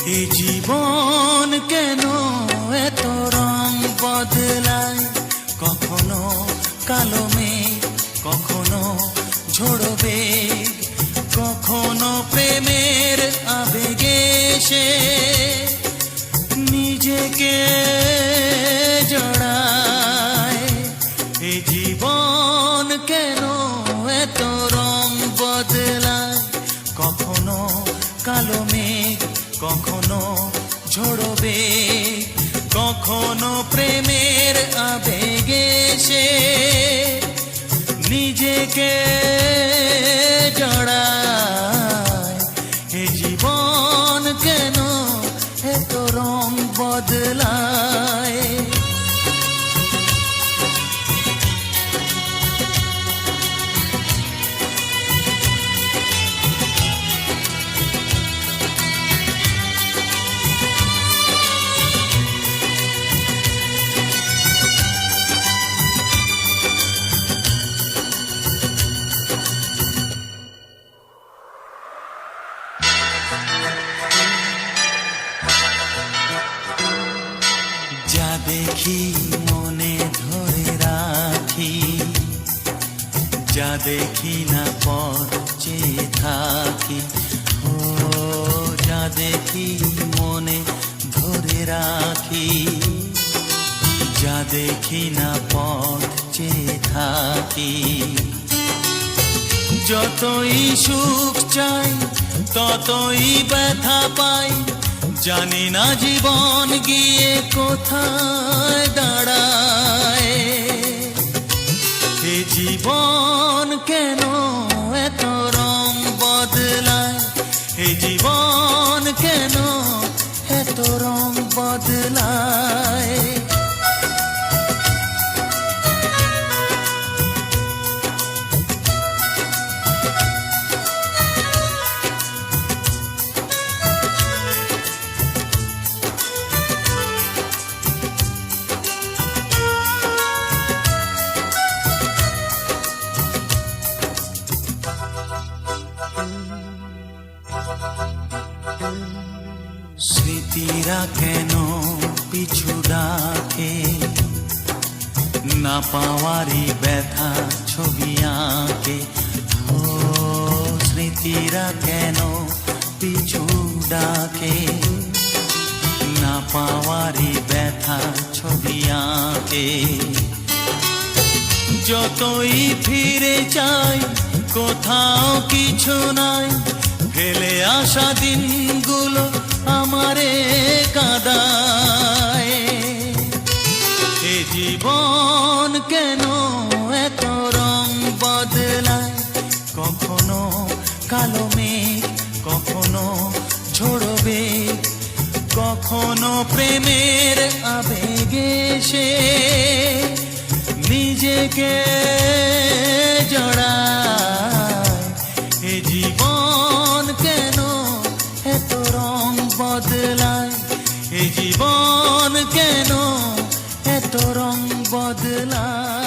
এ জীবন কেন এত রং বদলায়, কখনো কালো মেঘ, কখনো ঝোড়ো বেগ, কখনো প্রেমের আবেগে সে নিজেকে জড়ায়। এ জীবন কেন এত রং বদলায়, কখনো কালো মেঘ, কখনো ঝোড়ো বেগ, কখনো প্রেমের আবেগে সে নিজেকে জড়ায়। এ জীবন কেন এত রং বদলায়। যা দেখি মনে ধরে রাখি, যা দেখি না পর চেয়ে থাকি। ও যা দেখি মনে ধরে রাখি, যা দেখি না পর চেয়ে থাকি। যতই সুখ চাই ততই ব্যথা পাই, জানি না জীবন গিয়ে কোথায় দাঁড়ায়। এ জীবন কেন এত রং বদলায়, এ জীবন কেন এত রং বদলায়। স্মৃতিরা কেন পিছু ডাকে, না পাওয়ারই ব্যথা ছবি আঁকে। ও স্মৃতিরা কেন পিছু ডাকে, না পাওয়ারই ব্যথা ছবি আঁকে। যতই ফিরে চাই কোথাও কিছু নাই, ফেলে আসা দিনগুলো আমারে কাঁদায়। এ জীবন কেন এত রং বদলায়, কখনো কালো মেঘ, কখনো ঝোড়ো বেগ, কখনো প্রেমের আবেগে সে নিজেকে জড়ায়। এ জীবন কেন এত রং বদলায়, এ জীবন কেন এত রং বদলায়।